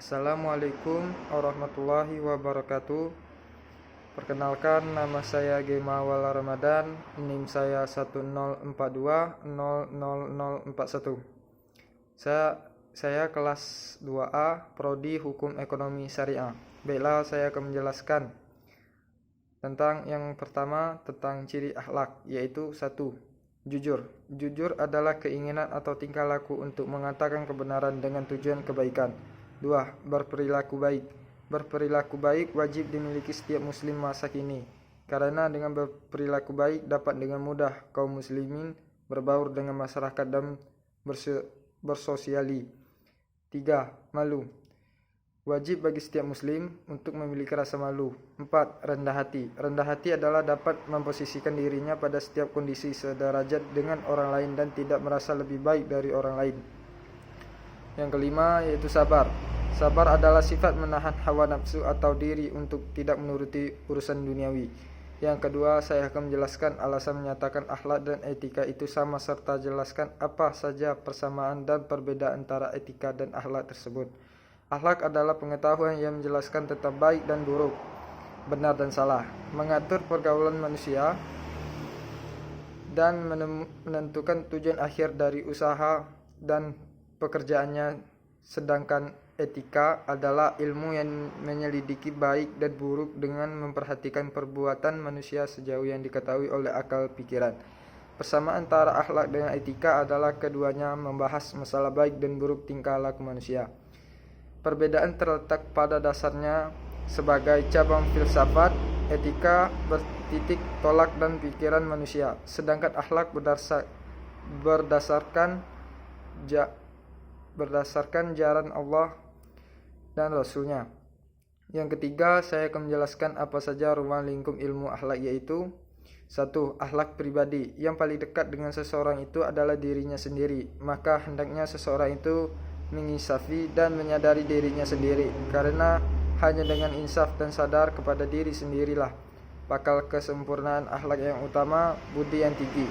Assalamualaikum warahmatullahi wabarakatuh. Perkenalkan, nama saya Gemawal Ramadan. NIM saya 1042000041. Saya kelas 2A, Prodi Hukum Ekonomi Syariah. Baiklah, saya akan menjelaskan tentang yang pertama, tentang ciri akhlak, yaitu 1. Jujur. Jujur adalah keinginan atau tingkah laku untuk mengatakan kebenaran dengan tujuan kebaikan. 2. Berperilaku baik. Berperilaku baik wajib dimiliki setiap muslim masa kini, karena dengan berperilaku baik dapat dengan mudah kaum muslimin berbaur dengan masyarakat dan bersosiali. 3. Malu. Wajib bagi setiap muslim untuk memiliki rasa malu. 4. Rendah hati. Rendah hati adalah dapat memposisikan dirinya pada setiap kondisi sederajat dengan orang lain dan tidak merasa lebih baik dari orang lain. Yang kelima yaitu sabar. Sabar adalah sifat menahan hawa nafsu atau diri untuk tidak menuruti urusan duniawi. Yang kedua, saya akan menjelaskan alasan menyatakan akhlak dan etika itu sama serta jelaskan apa saja persamaan dan perbedaan antara etika dan akhlak tersebut. Akhlak adalah pengetahuan yang menjelaskan tentang baik dan buruk, benar dan salah, mengatur pergaulan manusia, dan menentukan tujuan akhir dari usaha dan pekerjaannya. Sedangkan etika adalah ilmu yang menyelidiki baik dan buruk dengan memperhatikan perbuatan manusia sejauh yang diketahui oleh akal pikiran. Persamaan antara akhlak dengan etika adalah keduanya membahas masalah baik dan buruk tingkah laku manusia. Perbedaan terletak pada dasarnya sebagai cabang filsafat. Etika bertitik tolak dan pikiran manusia, sedangkan akhlak berdasarkan jalan Allah dan Rasulnya. Yang ketiga, saya akan menjelaskan apa saja ruang lingkup ilmu akhlak, yaitu 1. Akhlak pribadi. Yang paling dekat dengan seseorang itu adalah dirinya sendiri, maka hendaknya seseorang itu menginsafi dan menyadari dirinya sendiri, karena hanya dengan insaf dan sadar kepada diri sendirilah bakal kesempurnaan akhlak yang utama, budi yang tinggi.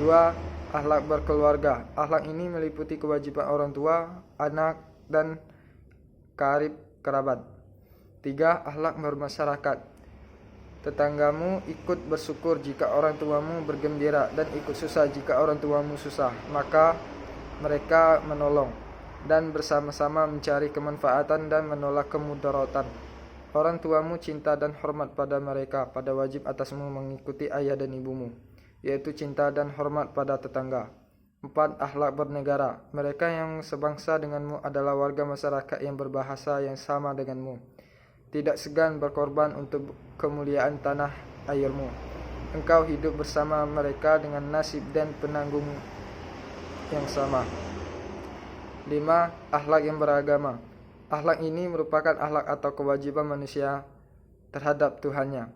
2. Akhlak berkeluarga. Akhlak ini meliputi kewajiban orang tua, anak, dan karib kerabat. 3. Akhlak bermasyarakat. Tetanggamu ikut bersyukur jika orang tuamu bergembira, dan ikut susah jika orang tuamu susah, maka mereka menolong dan bersama-sama mencari kemanfaatan dan menolak kemudaratan. Orang tuamu cinta dan hormat pada mereka. Pada wajib atasmu mengikuti ayah dan ibumu, yaitu cinta dan hormat pada tetangga. 4. Akhlak bernegara. Mereka yang sebangsa denganmu adalah warga masyarakat yang berbahasa yang sama denganmu, tidak segan berkorban untuk kemuliaan tanah airmu. Engkau hidup bersama mereka dengan nasib dan penanggung yang sama. 5. Akhlak yang beragama. Akhlak ini merupakan akhlak atau kewajiban manusia terhadap Tuhannya.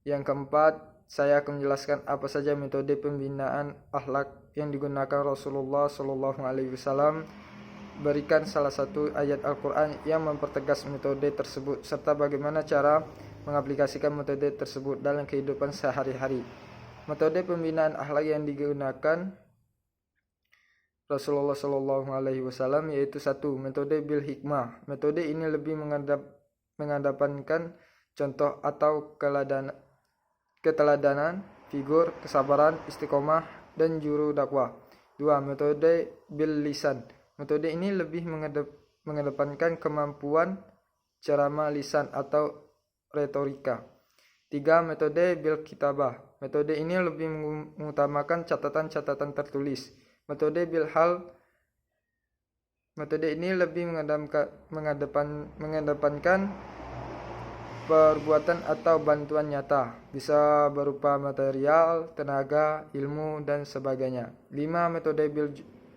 Yang keempat, saya akan menjelaskan apa saja metode pembinaan akhlak yang digunakan Rasulullah SAW. Berikan salah satu ayat Al-Quran yang mempertegas metode tersebut, serta bagaimana cara mengaplikasikan metode tersebut dalam kehidupan sehari-hari. Metode pembinaan akhlak yang digunakan Rasulullah SAW yaitu 1. Metode bil hikmah. Metode ini lebih mengedepankan contoh atau keteladanan, figur, kesabaran, istiqomah, dan juru dakwah. 2. Metode bil lisan. Metode ini lebih mengedepankan kemampuan ceramah lisan atau retorika. 3. Metode bil kitabah. Metode ini lebih mengutamakan catatan-catatan tertulis. Metode bil hal. Metode ini lebih mengedepankan perbuatan atau bantuan nyata, bisa berupa material, tenaga, ilmu, dan sebagainya. 5. Metode bil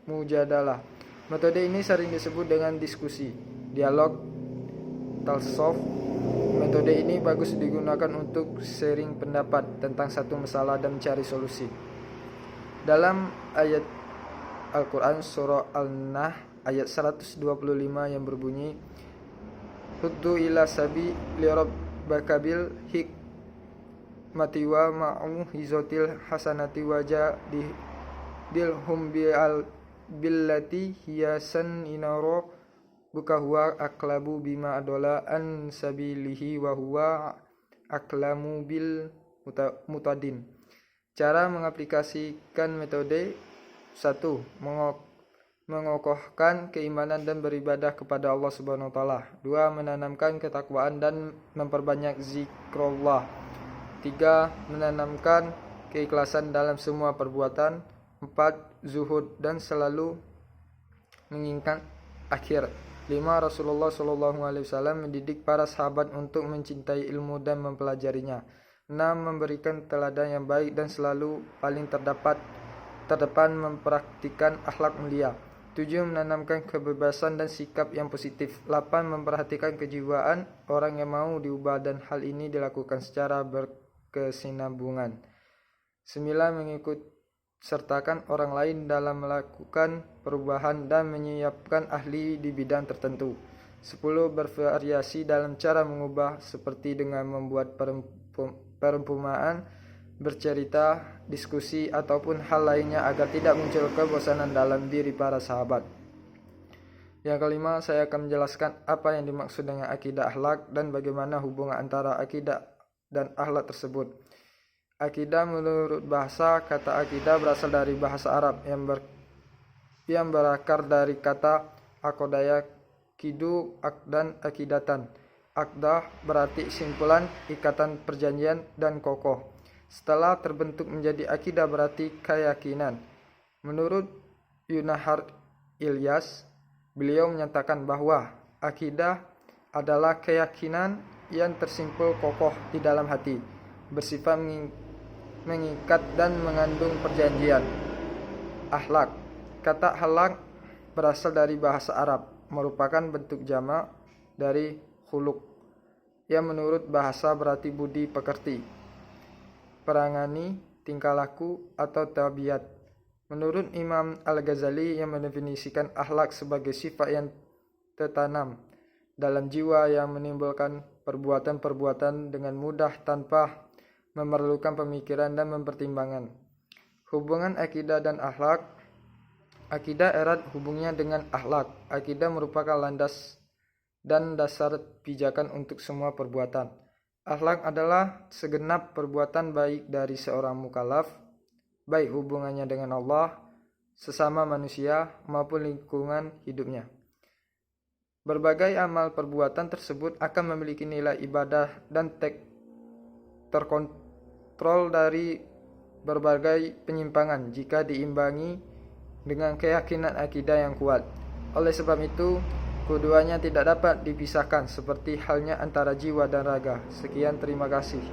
mujadalah. Metode ini sering disebut dengan diskusi, dialog, talsof. Metode ini bagus digunakan untuk sharing pendapat tentang satu masalah dan mencari solusi. Dalam ayat Al-Quran surah Al-Nahl ayat 125 yang berbunyi, Huddu ila sabi li rabbaka bil hikmati wa mau'izatil hasanati wajadilhum billati hiya san'inaro buka huwa aklabu bima adola an sabilihi wa huwa aklamu bil mutadin. Cara mengaplikasikan metode 1. Mengokohkan keimanan dan beribadah kepada Allah Subhanahu wa taala. 2. Menanamkan ketakwaan dan memperbanyak zikrullah. 3. Menanamkan keikhlasan dalam semua perbuatan. 4. Zuhud dan selalu mengingat akhir. 5. Rasulullah SAW mendidik para sahabat untuk mencintai ilmu dan mempelajarinya. 6. Memberikan teladan yang baik dan selalu paling terdepan mempraktikkan akhlak mulia. 7. Menanamkan kebebasan dan sikap yang positif. 8. Memperhatikan kejiwaan orang yang mau diubah dan hal ini dilakukan secara berkesinambungan. 9. Mengikut sertakan orang lain dalam melakukan perubahan dan menyiapkan ahli di bidang tertentu. 10. Bervariasi dalam cara mengubah seperti dengan membuat perumpamaan, bercerita, diskusi, ataupun hal lainnya agar tidak muncul kebosanan dalam diri para sahabat. Yang kelima, saya akan menjelaskan apa yang dimaksud dengan akidah akhlak dan bagaimana hubungan antara akidah dan akhlak tersebut. Akidah menurut bahasa, kata akidah berasal dari bahasa Arab yang berakar dari kata akodaya, kidu, akdan, akidatan. Akdah berarti simpulan, ikatan perjanjian, dan kokoh. Setelah terbentuk menjadi akidah berarti keyakinan. Menurut Yunahar Ilyas, beliau menyatakan bahwa akidah adalah keyakinan yang tersimpul kokoh di dalam hati, bersifat mengikat dan mengandung perjanjian. Akhlak. Kata akhlak berasal dari bahasa Arab, merupakan bentuk jamak dari khuluq, yang menurut bahasa berarti budi pekerti, perangani, tingkah laku, atau tabiat. Menurut Imam Al-Ghazali yang mendefinisikan akhlak sebagai sifat yang tertanam dalam jiwa yang menimbulkan perbuatan-perbuatan dengan mudah tanpa memerlukan pemikiran dan mempertimbangkan. Hubungan akidah dan akhlak. Akidah erat hubungnya dengan akhlak. Akidah merupakan landas dan dasar pijakan untuk semua perbuatan. Akhlak adalah segenap perbuatan baik dari seorang mukallaf, baik hubungannya dengan Allah, sesama manusia, maupun lingkungan hidupnya. Berbagai amal perbuatan tersebut akan memiliki nilai ibadah dan terkontrol dari berbagai penyimpangan jika diimbangi dengan keyakinan akidah yang kuat. Oleh sebab itu, keduanya tidak dapat dipisahkan seperti halnya antara jiwa dan raga. Sekian, terima kasih.